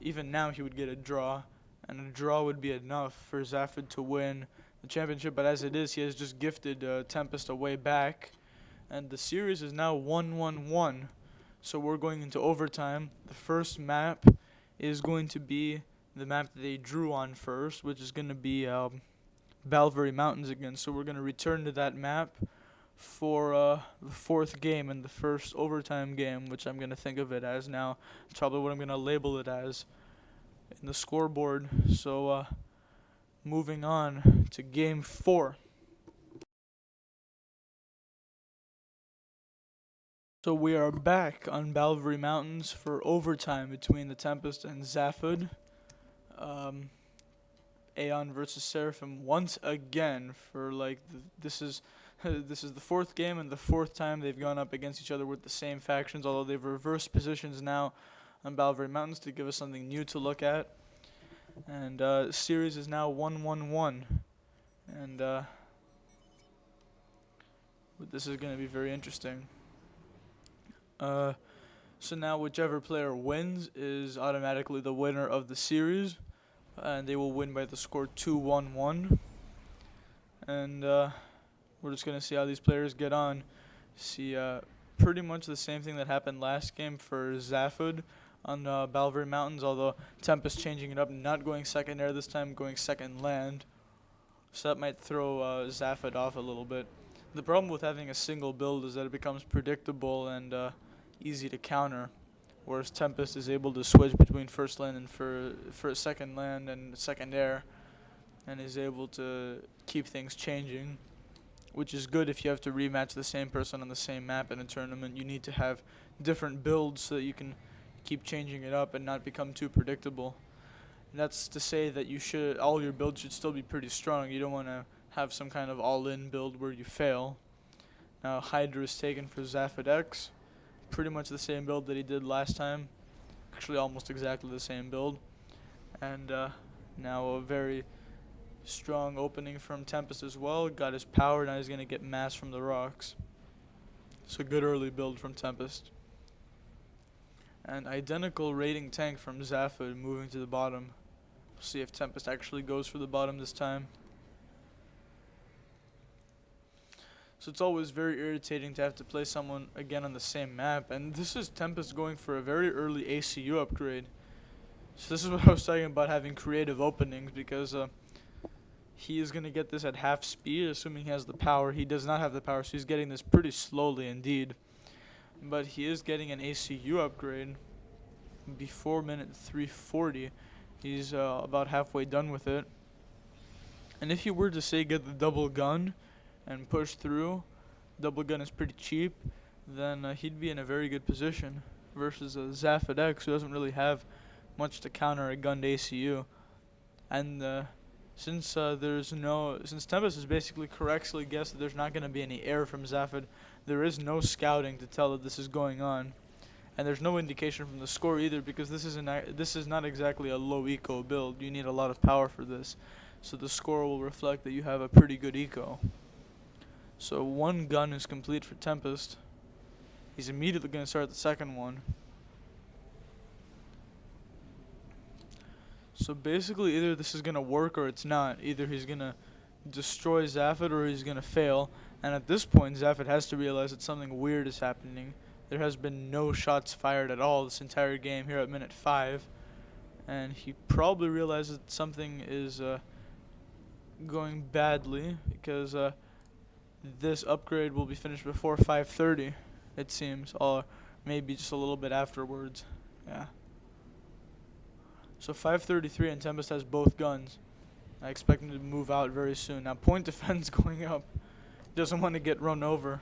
Even now he would get a draw, and a draw would be enough for Zaphod to win the championship. But as it is, he has just gifted Tempest a way back, and the series is now 1-1-1. So we're going into overtime. The first map is going to be the map that they drew on first, which is going to be Balvery Mountains again. So we're going to return to that map for the fourth game and the first overtime game, which I'm going to think of it as now. It's probably what I'm going to label it as in the scoreboard. So moving on to game 4. So we are back on Balvery Mountains for overtime between the Tempest and Zaphod. Aeon versus Seraphim once again for like this is the fourth game and the fourth time they've gone up against each other with the same factions, although they've reversed positions now on Balvery Mountains to give us something new to look at. And the series is now 1-1-1. And this is going to be very interesting. So now whichever player wins is automatically the winner of the series, and they will win by the score 2-1-1. And we're just going to see how these players get on. See pretty much the same thing that happened last game for Zaphod on Balvery Mountains, although Tempest changing it up, not going second air this time, going second land. So that might throw Zaphod off a little bit. The problem with having a single build is that it becomes predictable and easy to counter, whereas Tempest is able to switch between first land and for second land and second air, and is able to keep things changing, which is good if you have to rematch the same person on the same map in a tournament. You need to have different builds so that you can keep changing it up and not become too predictable. And that's to say that all your builds should still be pretty strong. You don't want to have some kind of all-in build where you fail. Now Hydra is taken for Zaphod X. Pretty much the same build that he did last time. Actually almost exactly the same build. And now a very strong opening from Tempest as well. Got his power, now he's going to get mass from the rocks. So good early build from Tempest. And identical rating tank from Zaphod moving to the bottom. We'll see if Tempest actually goes for the bottom this time. So it's always very irritating to have to play someone again on the same map. And this is Tempest going for a very early ACU upgrade. So this is what I was talking about, having creative openings, because he is going to get this at half speed, assuming he has the power. He does not have the power, so he's getting this pretty slowly indeed. But he is getting an ACU upgrade before minute 340. He's about halfway done with it. And if he were to, say, get the double gun and push through, double gun is pretty cheap, then he'd be in a very good position versus Zaphod X, who doesn't really have much to counter a gunned ACU. And since Tempest has basically correctly guessed that there's not going to be any air from Zaphod, there is no scouting to tell that this is going on. And there's no indication from the score either, because this is not exactly a low eco build. You need a lot of power for this. So the score will reflect that you have a pretty good eco. So one gun is complete for Tempest. He's immediately going to start the second one. So basically either this is going to work or it's not. Either he's going to destroy Zaphod or he's going to fail. And at this point, Zaphod has to realize that something weird is happening. There has been no shots fired at all this entire game here at minute 5. And he probably realizes that something is going badly, because this upgrade will be finished before 5:30, it seems, or maybe just a little bit afterwards. Yeah. So 5:33 and Tempest has both guns. I expect him to move out very soon. Now point defense going up. Doesn't want to get run over.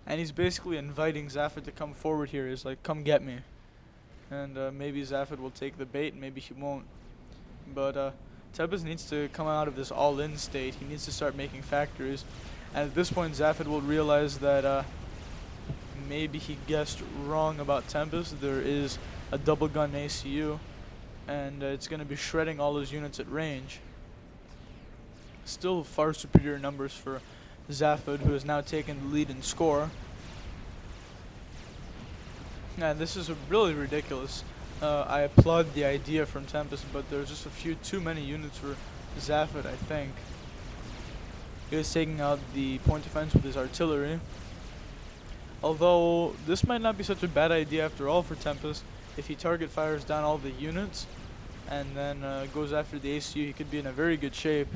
And he's basically inviting Zaphod to come forward here. He's like, come get me. And maybe Zaphod will take the bait, maybe he won't. But Tempest needs to come out of this all-in state. He needs to start making factories. And at this point, Zaphod will realize that maybe he guessed wrong about Tempest. There is a double gun ACU, and it's going to be shredding all his units at range. Still far superior numbers for Zaphod, who has now taken the lead in score. And this is really ridiculous. I applaud the idea from Tempest, but there's just a few too many units for Zaphod, I think. He was taking out the point defense with his artillery. Although, this might not be such a bad idea after all for Tempest. If he target fires down all the units and then goes after the ACU, he could be in a very good shape.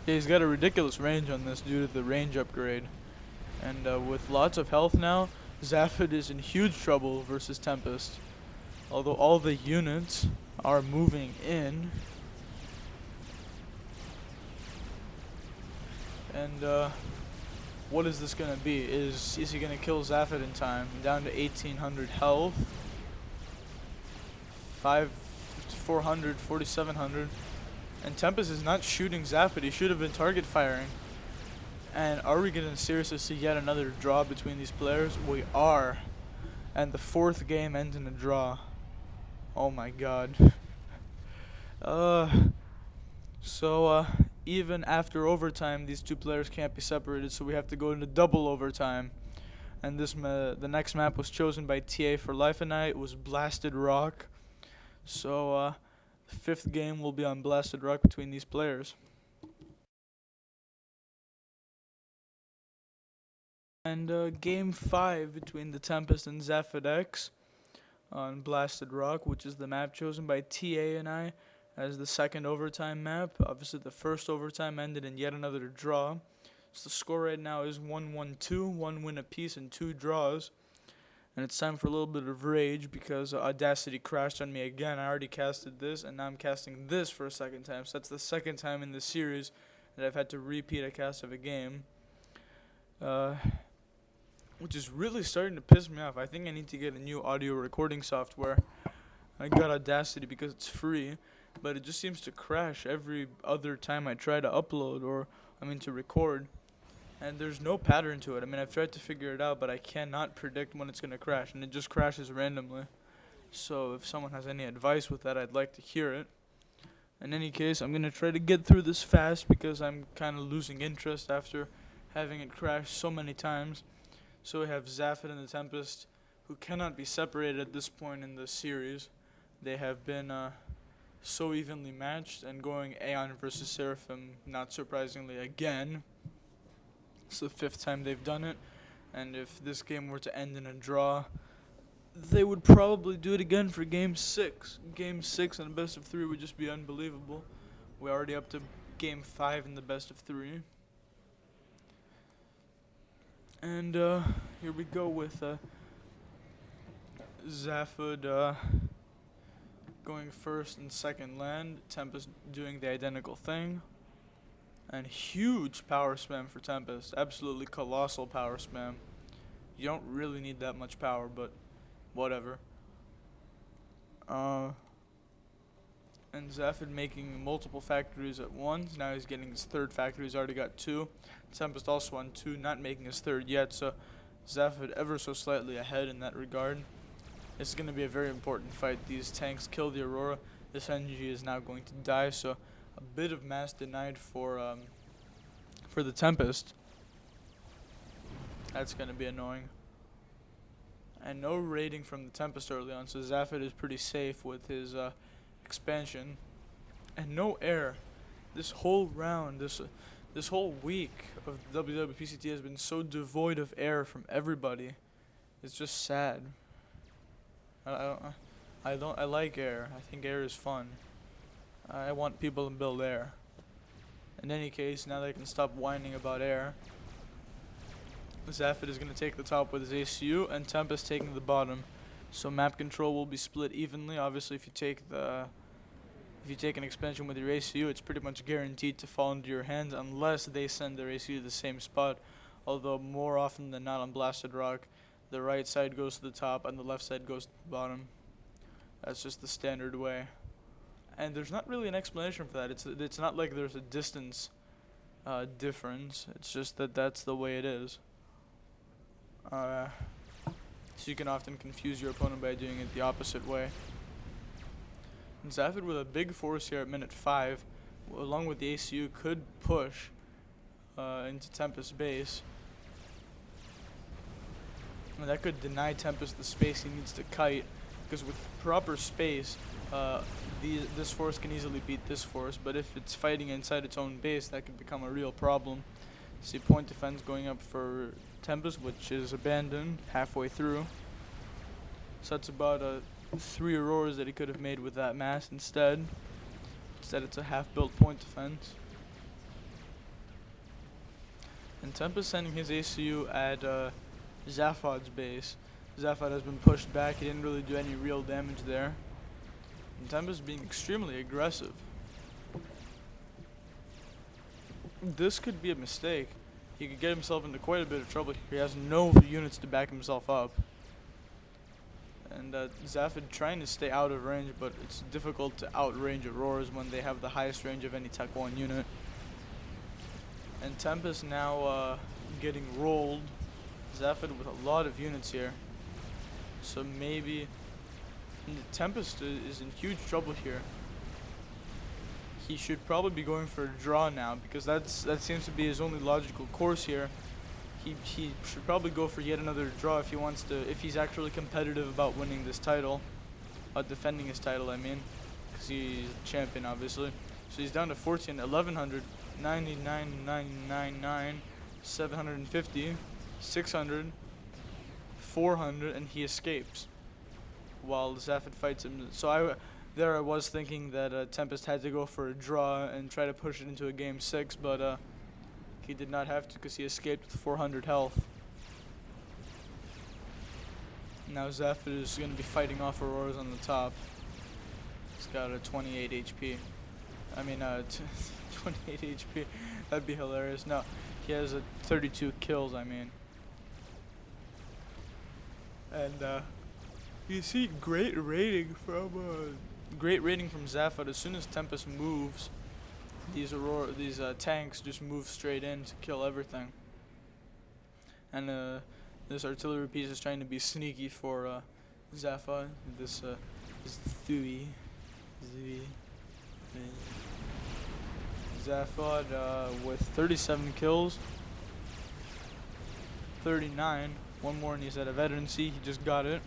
Yeah, he's got a ridiculous range on this due to the range upgrade. And with lots of health now, Zaphod is in huge trouble versus Tempest. Although all the units are moving in. And what is this gonna be? Is he gonna kill Zaphod in time? Down to 1800 health. 400, 4700. And Tempest is not shooting Zaphod. He should have been target firing. And are we gonna seriously see yet another draw between these players? We are. And the fourth game ends in a draw. Oh my god. So even after overtime, these two players can't be separated, so we have to go into double overtime. And the next map was chosen by TA for Life and I. It was Blasted Rock. So the fifth game will be on Blasted Rock between these players. And game 5 between the Tempest and Zaphod X on Blasted Rock, which is the map chosen by TA and I as the second overtime map. Obviously, the first overtime ended in yet another draw. So the score right now is 1-1-2, 1 win apiece and 2 draws. And it's time for a little bit of rage because Audacity crashed on me again. I already casted this, and now I'm casting this for a second time. So that's the second time in this series that I've had to repeat a cast of a game. Which is really starting to piss me off. I think I need to get a new audio recording software. I got Audacity because it's free, but it just seems to crash every other time I try to upload to record. And there's no pattern to it. I mean, I've tried to figure it out, but I cannot predict when it's going to crash, and it just crashes randomly. So if someone has any advice with that, I'd like to hear it. In any case, I'm going to try to get through this fast because I'm kind of losing interest after having it crash so many times. So we have Zaphod and the Tempest, who cannot be separated at this point in the series. They have been so evenly matched, and going Aeon versus Seraphim, not surprisingly, again. It's the 5th time they've done it, and if this game were to end in a draw, they would probably do it again for Game 6. Game 6 and a best of 3 would just be unbelievable. We're already up to Game 5 in the best of 3. And here we go with Zaphod going first and second land, Tempest doing the identical thing. And huge power spam for Tempest, absolutely colossal power spam. You don't really need that much power, but whatever. And Zaphod making multiple factories at once. Now he's getting his third factory. He's already got 2. Tempest also on 2, not making his third yet. So Zaphod ever so slightly ahead in that regard. This is going to be a very important fight. These tanks kill the Aurora. This NG is now going to die. So a bit of mass denied for the Tempest. That's going to be annoying. And no raiding from the Tempest early on. So Zaphod is pretty safe with his expansion, and no air. This whole round, this whole week of WWPCT has been so devoid of air from everybody. It's just sad. I like air. I think air is fun. I want people to build air. In any case, now they can stop whining about air. Zaphod is going to take the top with his ACU, and Tempest taking the bottom. So map control will be split evenly. Obviously, if you take an expansion with your ACU, it's pretty much guaranteed to fall into your hands unless they send their ACU to the same spot. Although more often than not on Blasted Rock, the right side goes to the top and the left side goes to the bottom. That's just the standard way. And there's not really an explanation for that. It's not like there's a distance difference. It's just that that's the way it is. So you can often confuse your opponent by doing it the opposite way. And Zafid with a big force here at minute 5, along with the ACU, could push into Tempest base. And that could deny Tempest the space he needs to kite, because with proper space, this force can easily beat this force, but if it's fighting inside its own base, that could become a real problem. See point defense going up for Tempest, which is abandoned halfway through. So that's about 3 Auroras that he could have made with that mass instead. Instead it's a half-built point defense. And Tempest sending his ACU at Zaphod's base. Zaphod has been pushed back. He didn't really do any real damage there. And Tempest being extremely aggressive. This could be a mistake. He could get himself into quite a bit of trouble. He has no units to back himself up. And Zaphod trying to stay out of range, but it's difficult to outrange Auroras when they have the highest range of any Tech 1 unit. And Tempest now getting rolled. Zaphod with a lot of units here. So maybe Tempest is in huge trouble here. He should probably be going for a draw now, because that seems to be his only logical course here. He should probably go for yet another draw if he wants to, if he's actually competitive about winning this title, defending his title, I mean, because he's the champion, obviously. So he's down to 14, 1100, 99, 999, 750, 600, 400, and he escapes while Zaphod fights him. So I was thinking that Tempest had to go for a draw and try to push it into a game 6, but he did not have to, because he escaped with 400 health. Now Zaphod is going to be fighting off Auroras on the top. He's got a 28 HP. I mean, 28 HP. That'd be hilarious. No, he has a 32 kills, I mean. And you see great rating from Zaphod. As soon as Tempest moves, these tanks just move straight in to kill everything. And this artillery piece is trying to be sneaky for Zaphod. This Thui. Zaphod with 37 kills. 39. One more and he's at a veterancy. He just got it.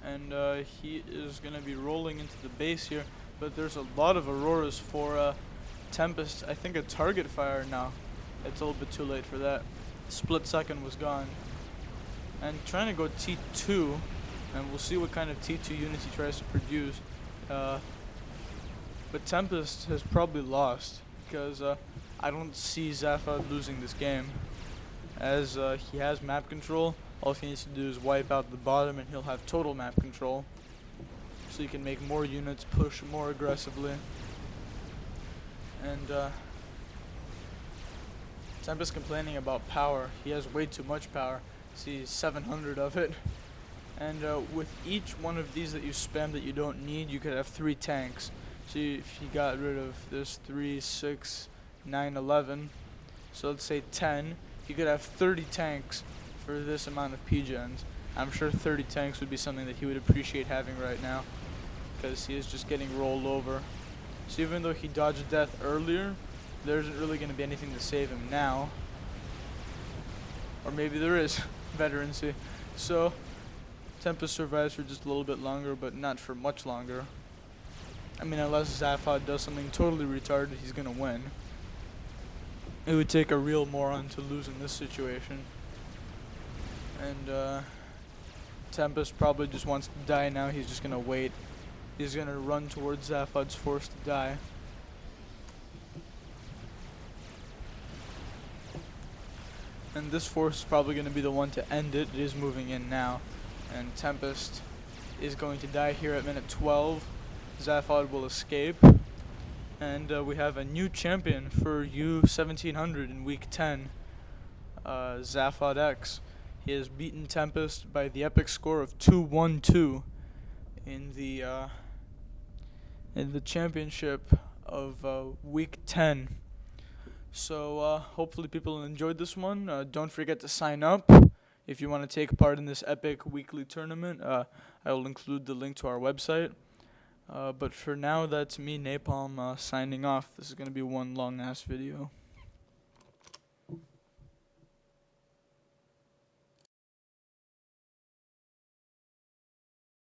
And he is going to be rolling into the base here. But there's a lot of Auroras for Tempest. I think a target fire now. It's a little bit too late for that. Split second was gone. And trying to go T2. And we'll see what kind of T2 units he tries to produce. But Tempest has probably lost. Because I don't see Zaphod losing this game. As he has map control. All he needs to do is wipe out the bottom and he'll have total map control. So you can make more units, push more aggressively. And Tempest complaining about power. He has way too much power. See, 700 of it. And with each one of these that you spam that you don't need, you could have 3 tanks. So if you got rid of this 3, 6, 9, 11, so let's say 10, you could have 30 tanks for this amount of P-gens. I'm sure 30 tanks would be something that he would appreciate having right now, because he is just getting rolled over. So even though he dodged death earlier, there isn't really going to be anything to save him now. Or maybe there is veterancy. So Tempest survives for just a little bit longer, but not for much longer. I mean, unless Zaphod does something totally retarded, he's going to win. It would take a real moron to lose in this situation. And Tempest probably just wants to die now. He's just going to wait. He's going to run towards Zaphod's force to die. And this force is probably going to be the one to end it. It is moving in now. And Tempest is going to die here at minute 12. Zaphod will escape. And we have a new champion for U-1700 in week 10. Zaphod X. He has beaten Tempest by the epic score of 2-1-2 in the championship of week 10. So hopefully people enjoyed this one. Don't forget to sign up if you want to take part in this epic weekly tournament. I will include the link to our website. But for now, that's me, Napalm, signing off. This is going to be one long-ass video.